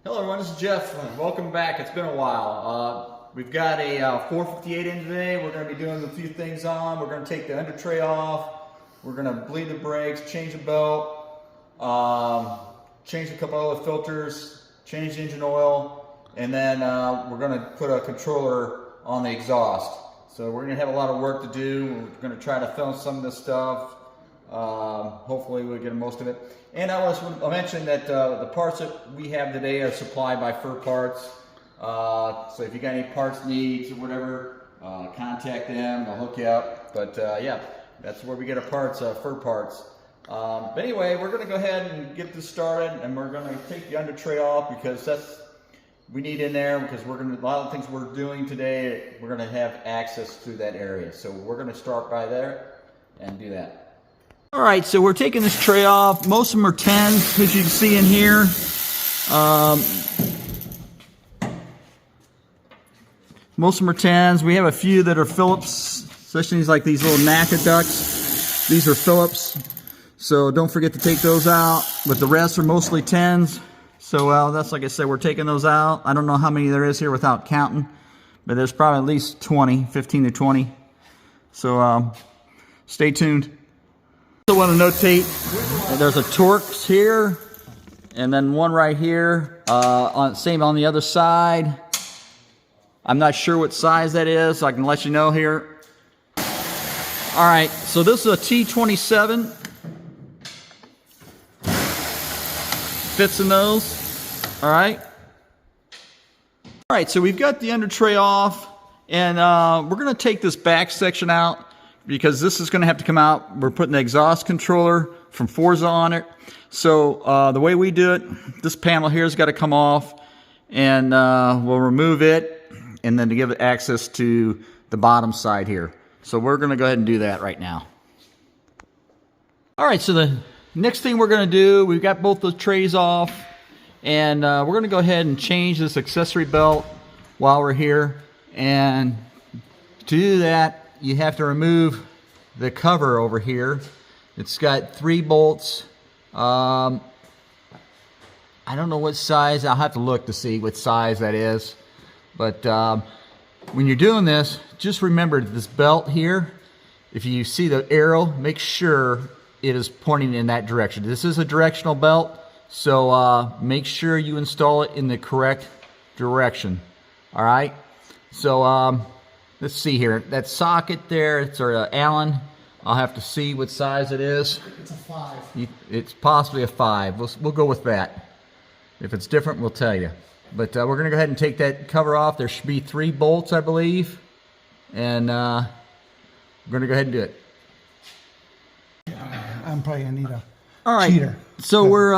Hello everyone, this is Jeff. Welcome back. It's been a while. We've got a 458 in today. We're going to be doing a few things on. We're going to take the under tray off. We're going to bleed the brakes, change the belt, change a couple other filters, change the engine oil, and then we're going to put a controller on the exhaust. So we're going to have a lot of work to do. We're going to try to film some of this stuff. Hopefully we'll get most of it. And I mentioned that the parts that we have today are supplied by Fur Parts. So if you got any parts needs or whatever, contact them. They'll hook you up. But yeah, that's where we get our parts, Fur Parts. But anyway, we're going to go ahead and get this started, and we're going to take the under tray off because we need in there because a lot of the things we're doing today, we're going to have access to that area. So we're going to start by there and do that. All right, so we're taking this tray off. Most of them are 10s, as you can see in here. Most of them are 10s. We have a few that are Phillips, especially like these little NACA ducts. These are Phillips, so don't forget to take those out. But the rest are mostly 10s. So that's, like I said, we're taking those out. I don't know how many there is here without counting, but there's probably at least 20, 15 to 20. So stay tuned. I also want to notate there's a Torx here and then one right here, same on the other side. I'm not sure what size that is, so I can let you know here. All right, so this is a T27. Fits in those. All right. All right, so we've got the under tray off, and we're going to take this back section out because this is going to have to come out. We're putting the exhaust controller from Forza on it. So the way we do it, this panel here has got to come off, and we'll remove it, and then to give it access to the bottom side here. So we're going to go ahead and do that right now. All right, so the next thing we're going to do, we've got both those trays off, and we're going to go ahead and change this accessory belt while we're here. And to do that, you have to remove the cover over here. It's got 3 bolts. I don't know what size. I'll have to look to see what size that is. But when you're doing this, just remember this belt here. If you see the arrow, make sure it is pointing in that direction. This is a directional belt, so make sure you install it in the correct direction. All right. So let's see here. That socket there, it's our Allen. I'll have to see what size it is. It's a 5. It's possibly a 5. We'll go with that. If it's different, we'll tell you. But we're going to go ahead and take that cover off. There should be 3 bolts, I believe. And we're going to go ahead and do it. I'm probably going to need a cheater. So we're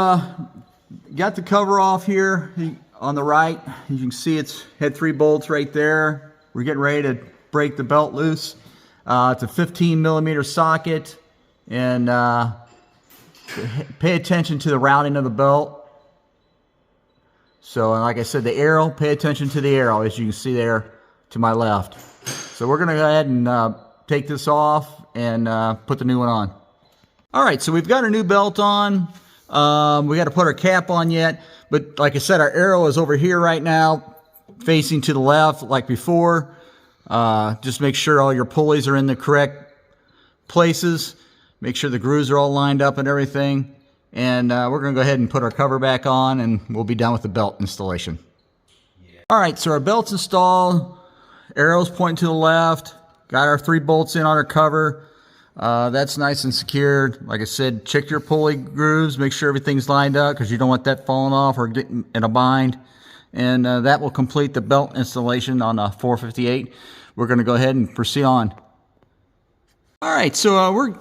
got the cover off here on the right. As you can see, it's had 3 bolts right there. We're getting ready to break the belt loose. It's a 15 millimeter socket, and pay attention to the routing of the belt. So, like I said, the arrow, pay attention to the arrow, as you can see there to my left. So we're going to go ahead and take this off and put the new one on. All right, so we've got our new belt on. We got to put our cap on yet, but like I said, our arrow is over here right now, facing to the left like before. Just make sure all your pulleys are in the correct places. Make sure the grooves are all lined up and everything. And we're going to go ahead and put our cover back on, and we'll be done with the belt installation. Yeah. All right, so our belt's installed. Arrows pointing to the left. Got our 3 bolts in on our cover. That's nice and secured. Like I said, check your pulley grooves. Make sure everything's lined up because you don't want that falling off or getting in a bind. And that will complete the belt installation on a 458. We're going to go ahead and proceed on. All right, so we're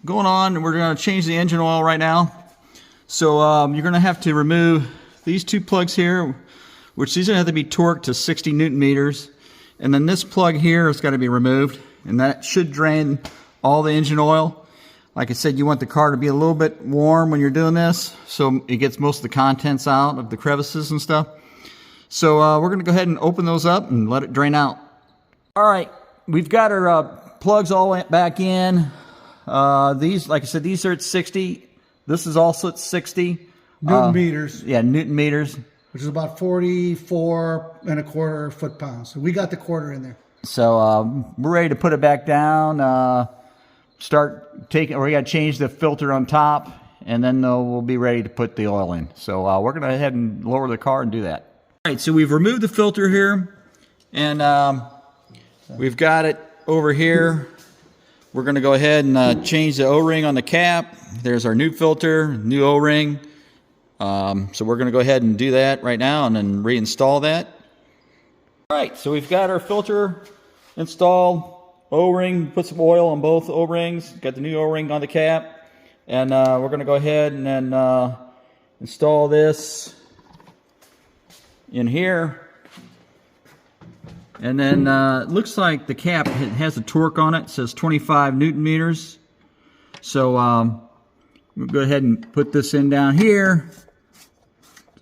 going on, and we're going to change the engine oil right now. So you're going to have to remove these 2 plugs here, which these are going to have to be torqued to 60 Newton meters. And then this plug here has got to be removed, and that should drain all the engine oil. Like I said, you want the car to be a little bit warm when you're doing this, so it gets most of the contents out of the crevices and stuff. So we're going to go ahead and open those up and let it drain out. All right, we've got our plugs all back in. These, like I said, these are at 60. This is also at 60. Newton meters. Yeah, Newton meters. which is about 44.25 foot-pounds. So we got the quarter in there. So we're ready to put it back down. Start taking, or we got to change the filter on top, and then we'll be ready to put the oil in. So we're going to go ahead and lower the car and do that. All right, so we've removed the filter here, and we've got it over here. We're going to go ahead and change the O-ring on the cap. There's our new filter, new O-ring. So we're going to go ahead and do that right now and then reinstall that. All right, so we've got our filter installed. O-ring, put some oil on both O-rings. Got the new O-ring on the cap. And we're going to go ahead and then install this in here. And then it looks like the cap has a torque on it. It says 25 Newton meters. So we'll go ahead and put this in down here.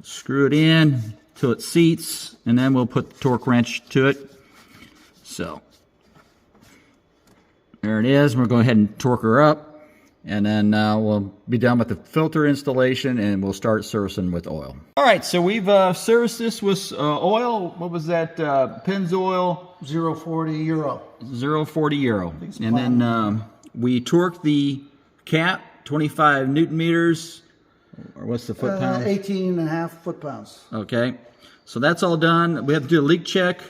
Screw it in till it seats, and then we'll put the torque wrench to it. So there it is. We'll go ahead and torque her up, and then we'll be done with the filter installation, and we'll start servicing with oil. All right, so we've serviced this with oil. What was that? Penzoil? 0.40 euro. 0.40 euro. And then we torqued the cap, 25 Newton meters. Or what's the foot pounds? 18.5 foot-pounds. Okay, so that's all done. We have to do a leak check,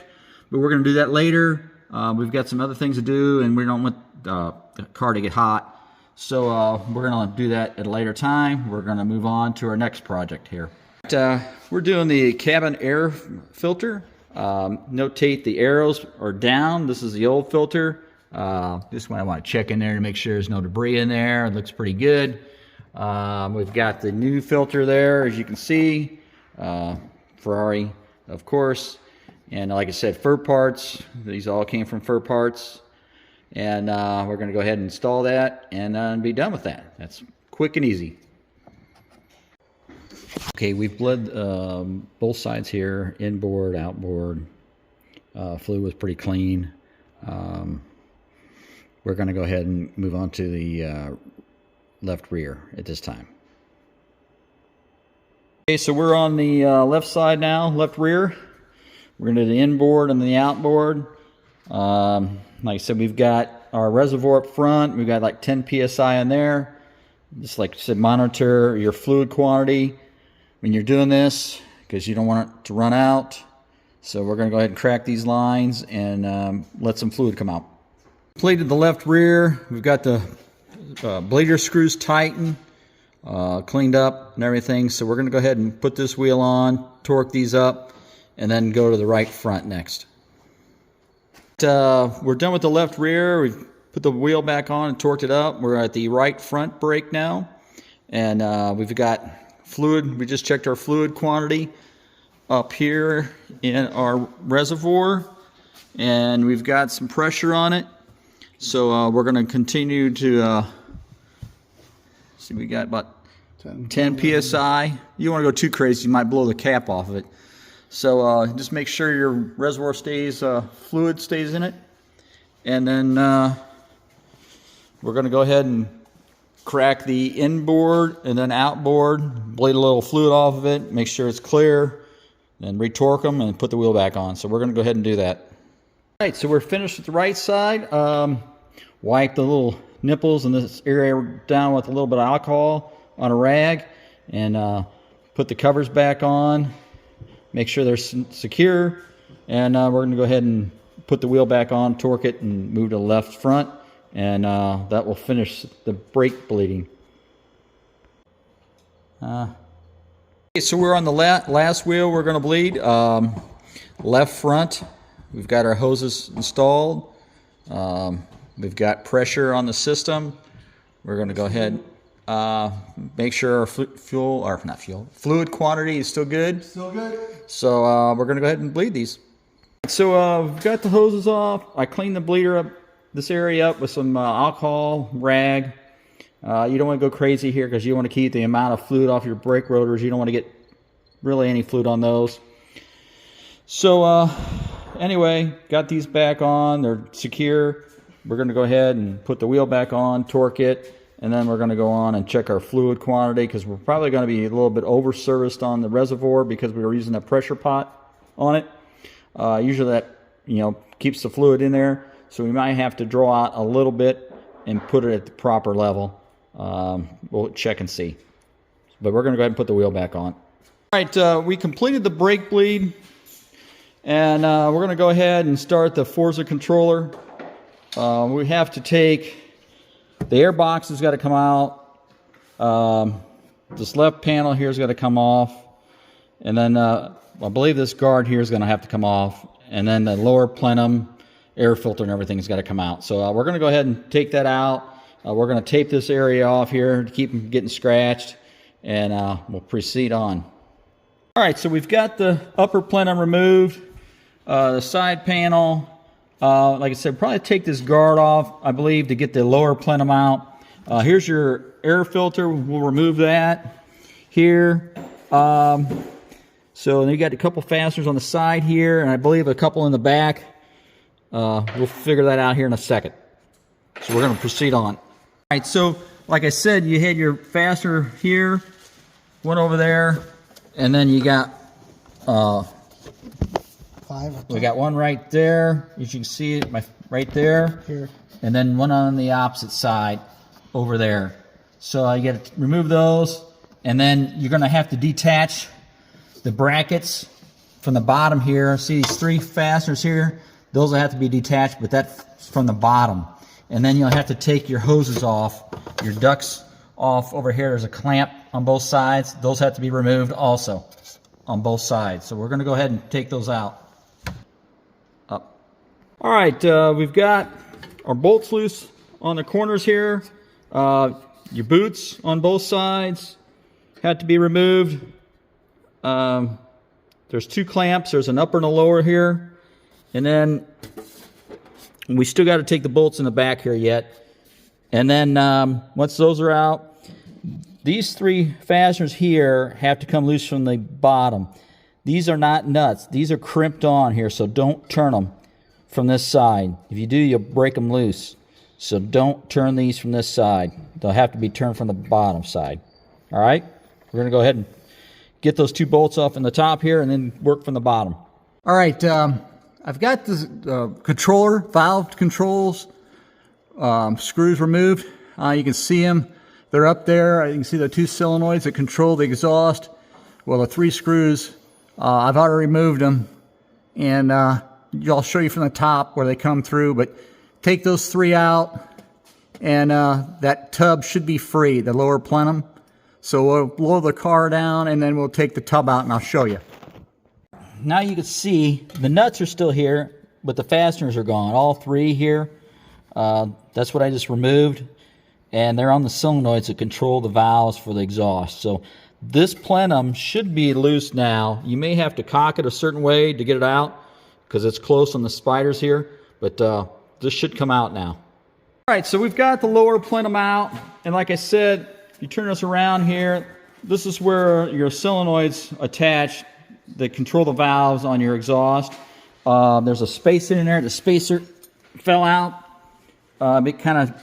but we're going to do that later. We've got some other things to do, and we don't want the car to get hot. So we're going to do that at a later time. We're going to move on to our next project here. We're doing the cabin air filter. Notate the arrows are down. This is the old filter. This one I want to check in there to make sure there's no debris in there. It looks pretty good. We've got the new filter there, as you can see. Ferrari, of course. And like I said, fur parts. These all came from fur parts. And we're going to go ahead and install that and be done with that. That's quick and easy. Okay, we've bled both sides here, inboard, outboard. Fluid was pretty clean. We're going to go ahead and move on to the left rear at this time. Okay, so we're on the left side now, left rear. We're going to do the inboard and the outboard. Like I said, we've got our reservoir up front. We've got like 10 psi in there. Just like I said, monitor your fluid quantity when you're doing this, because you don't want it to run out. So we're going to go ahead and crack these lines and let some fluid come out. Completed the left rear. We've got the bleeder screws tightened, cleaned up and everything. So we're going to go ahead and put this wheel on, torque these up, and then go to the right front next. We're done with the left rear. We've put the wheel back on and torqued it up. We're at the right front brake now. And we've got fluid. We just checked our fluid quantity up here in our reservoir. And we've got some pressure on it. So we're going to continue to see, we got about 10 psi. You don't want to go too crazy, you might blow the cap off of it. So just make sure your reservoir stays, fluid stays in it. And then we're going to go ahead and crack the inboard and then outboard, bleed a little fluid off of it, make sure it's clear, then retorque them and put the wheel back on. So we're going to go ahead and do that. All right, so we're finished with the right side. Wipe the little nipples in this area down with a little bit of alcohol on a rag, and put the covers back on. Make sure they're secure, and we're going to go ahead and put the wheel back on, torque it, and move to the left front, and that will finish the brake bleeding. Okay, so we're on the last wheel we're going to bleed. Left front, we've got our hoses installed. We've got pressure on the system. We're going to go ahead make sure our fluid quantity is still good. Still good. So we're going to go ahead and bleed these. So we've got the hoses off. I cleaned the bleeder up, this area up with some alcohol, rag. You don't want to go crazy here because you want to keep the amount of fluid off your brake rotors. You don't want to get really any fluid on those. So anyway, got these back on. They're secure. We're going to go ahead and put the wheel back on, torque it, and then we're going to go on and check our fluid quantity, because we're probably going to be a little bit over serviced on the reservoir because we were using a pressure pot on it. Usually that, you know, keeps the fluid in there, so we might have to draw out a little bit and put it at the proper level. We'll check and see, but we're going to go ahead and put the wheel back on. All right, we completed the brake bleed, and we're going to go ahead and start the Forza controller. We have to take the air box has got to come out. This left panel here is going to come off, and then I believe this guard here is going to have to come off, and then the lower plenum, air filter, and everything has got to come out. So we're going to go ahead and take that out. We're going to tape this area off here to keep them getting scratched, and we'll proceed on. All right, so we've got the upper plenum removed, the side panel. Like I said, probably take this guard off, I believe, to get the lower plenum out. Here's your air filter. We'll remove that here. So you got a couple fasteners on the side here, and I believe a couple in the back. We'll figure that out here in a second. So we're going to proceed on. All right, so like I said, you had your fastener here, one over there, and then you got we got one right there. As you can see it right there. Here. And then one on the opposite side over there. So you got to remove those, and then you're going to have to detach the brackets from the bottom here. See these three fasteners here? Those will have to be detached, but that's from the bottom. And then you'll have to take your hoses off, your ducts off over here. There's a clamp on both sides. Those have to be removed also on both sides. So we're going to go ahead and take those out. All right, we've got our bolts loose on the corners here. Your boots on both sides had to be removed. There's two clamps. There's an upper and a lower here. And then we still got to take the bolts in the back here yet. And then once those are out, these three fasteners here have to come loose from the bottom. These are not nuts. These are crimped on here, so don't turn them from this side. If you do, you'll break them loose. So don't turn these from this side. They'll have to be turned from the bottom side. All right? We're going to go ahead and get those two bolts off in the top here and then work from the bottom. All right, I've got the controller, valve controls, screws removed. You can see them. They're up there. You can see the two solenoids that control the exhaust. Well, the three screws, I've already removed them. And I'll show you from the top where they come through, but take those three out, and that tub should be free, the lower plenum. So we'll blow the car down, and then we'll take the tub out, and I'll show you. Now you can see the nuts are still here, but the fasteners are gone. All three here. That's what I just removed, and they're on the solenoids that control the valves for the exhaust. So this plenum should be loose now. You may have to cock it a certain way to get it out, because it's close on the spiders here, but this should come out now. All right, so we've got the lower plenum out, and like I said, you turn this around here, this is where your solenoids attach that control the valves on your exhaust. There's a spacer in there. The spacer fell out. It kind of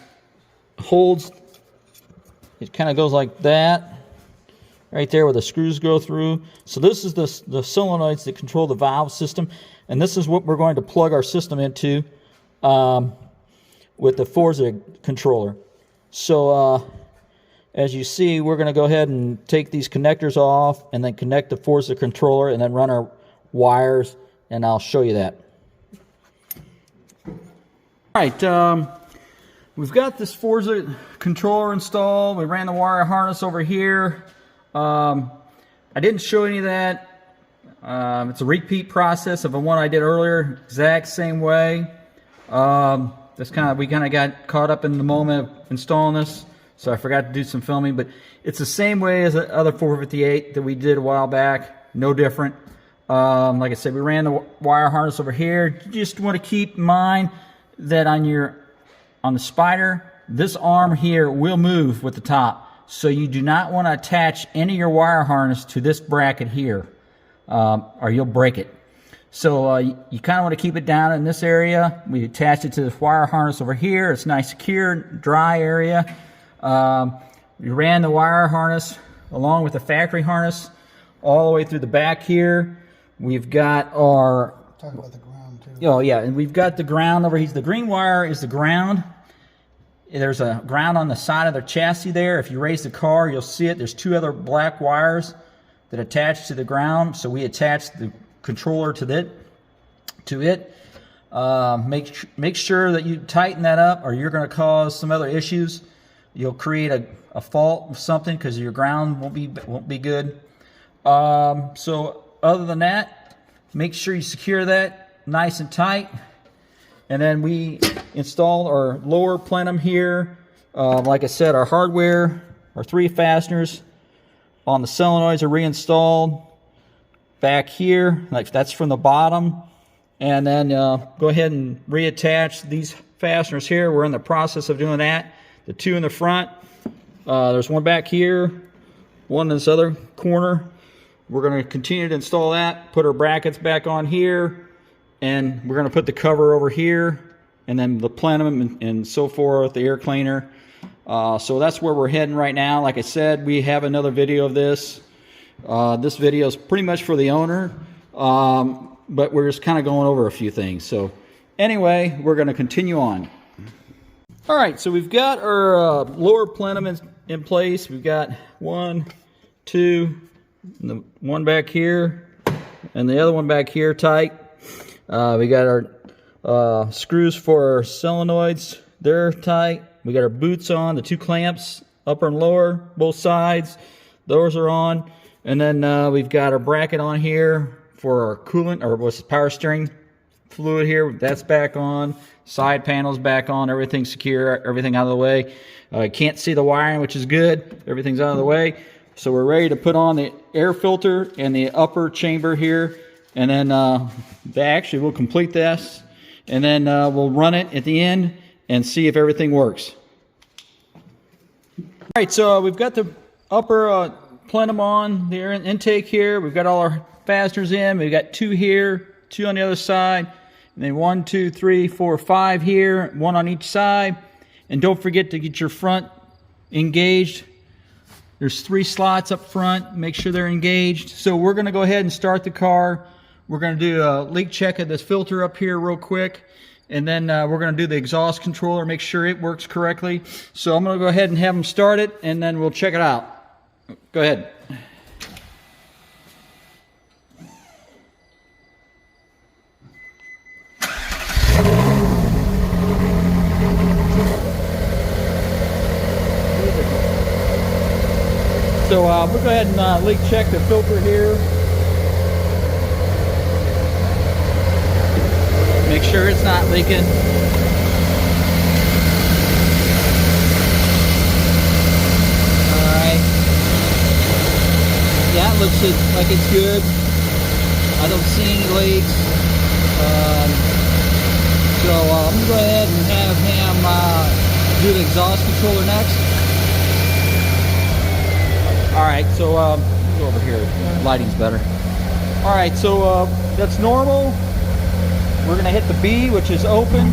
holds, it kind of goes like that, right there where the screws go through. So this is the solenoids that control the valve system. And this is what we're going to plug our system into with the Forza controller. So as you see, we're going to go ahead and take these connectors off and then connect the Forza controller and then run our wires, and I'll show you that. All right, we've got this Forza controller installed. We ran the wire harness over here. I didn't show any of that. It's a repeat process of the one I did earlier, exact same way. We kind of got caught up in the moment of installing this, so I forgot to do some filming. But it's the same way as the other 458 that we did a while back, no different. Like I said, we ran the wire harness over here. You just want to keep in mind that on the spider, this arm here will move with the top, so you do not want to attach any of your wire harness to this bracket here. Or you'll break it. So you kind of want to keep it down in this area. We attach it to this wire harness over here. It's nice, secure, dry area. We ran the wire harness along with the factory harness all the way through the back here. We've got our... Talk about the ground too. Oh yeah, and we've got the ground over here. The green wire is the ground. There's a ground on the side of the chassis there. If you raise the car, you'll see it. There's two other black wires that attach to the ground. So we attach the controller to it. Make sure that you tighten that up, or you're going to cause some other issues. You'll create a fault with something because your ground won't be good. So other than that, make sure you secure that nice and tight. And then we installed our lower plenum here. Like I said, our hardware, our 3 fasteners on the solenoids are reinstalled back here. Like that's from the bottom. And then go ahead and reattach these fasteners here. We're in the process of doing that. The 2 in the front. There's one back here, one in this other corner. We're going to continue to install that, put our brackets back on here, and we're going to put the cover over here, and then the plenum and so forth, the air cleaner. So that's where we're heading right now. Like I said, we have another video of this. This video is pretty much for the owner, but we're just kind of going over a few things. So anyway, we're going to continue on. All right, so we've got our lower plenum in place. We've got 1, 2, and the one back here, and the other one back here tight. We got our screws for our solenoids. They're tight. We got our boots on, the 2 clamps, upper and lower, both sides. Those are on. And then we've got our bracket on here for our coolant, or what's the power steering fluid here. That's back on. Side panels back on. Everything's secure. Everything out of the way. Can't see the wiring, which is good. Everything's out of the way. So we're ready to put on the air filter and the upper chamber here. And then we'll complete this. And then we'll run it at the end and see if everything works. All right, so we've got the upper plenum on, the air intake here. We've got all our fasteners in. We've got 2 here, 2 on the other side. And then 1, 2, 3, 4, 5 here, 1 on each side. And don't forget to get your front engaged. There's 3 slots up front. Make sure they're engaged. So we're going to go ahead and start the car. We're going to do a leak check of this filter up here real quick. And then we're going to do the exhaust controller, make sure it works correctly. So I'm going to go ahead and have them start it, and then we'll check it out. Go ahead. So we'll go ahead and leak check the filter here. Make sure it's not leaking. Alright. Yeah, it looks like it's good. I don't see any leaks. So I'm going to go ahead and have him do the exhaust controller next. Alright, so go over here. Lighting's better. Alright, so that's normal. We're going to hit the B, which is open.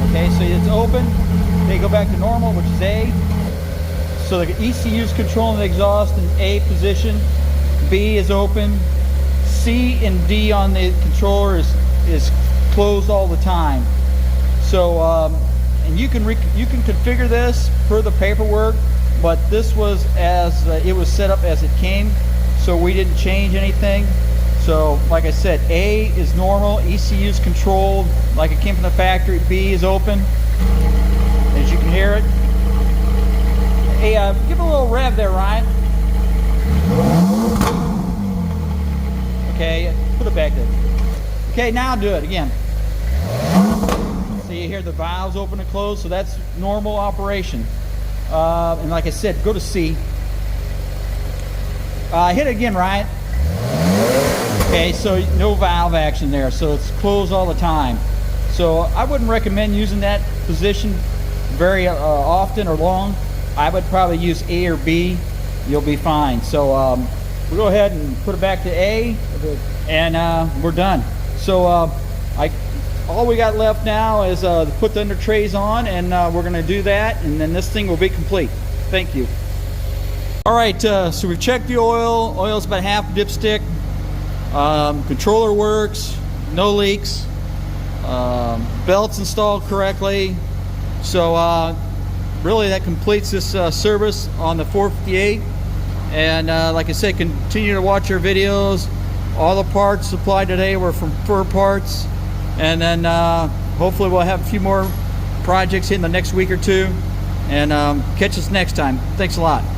Okay, so it's open. They go back to normal, which is A. So the ECU is controlling the exhaust in A position. B is open. C and D on the controller is closed all the time. So, and you can configure this per the paperwork, but this was as it was set up as it came. So we didn't change anything. So, like I said, A is normal, ECU is controlled, like it came from the factory. B is open, as you can hear it. Hey, give it a little rev there, Ryan. Okay, put it back there. Okay, now do it again. So you hear the valves open and close, so that's normal operation. And like I said, go to C. Hit it again, Ryan. Okay, so no valve action there, so it's closed all the time. So I wouldn't recommend using that position very often or long. I would probably use A or B. You'll be fine. So we'll go ahead and put it back to A, and we're done. So all we got left now is to put the under trays on, and we're going to do that, and then this thing will be complete. Thank you. All right, so we've checked the oil. Oil's about half dipstick. Controller works, no leaks. Belts installed correctly. So really that completes this service on the 458. And like I said, continue to watch our videos. All the parts supplied today were from Fur Parts. And then hopefully we'll have a few more projects in the next week or two. And catch us next time. Thanks a lot.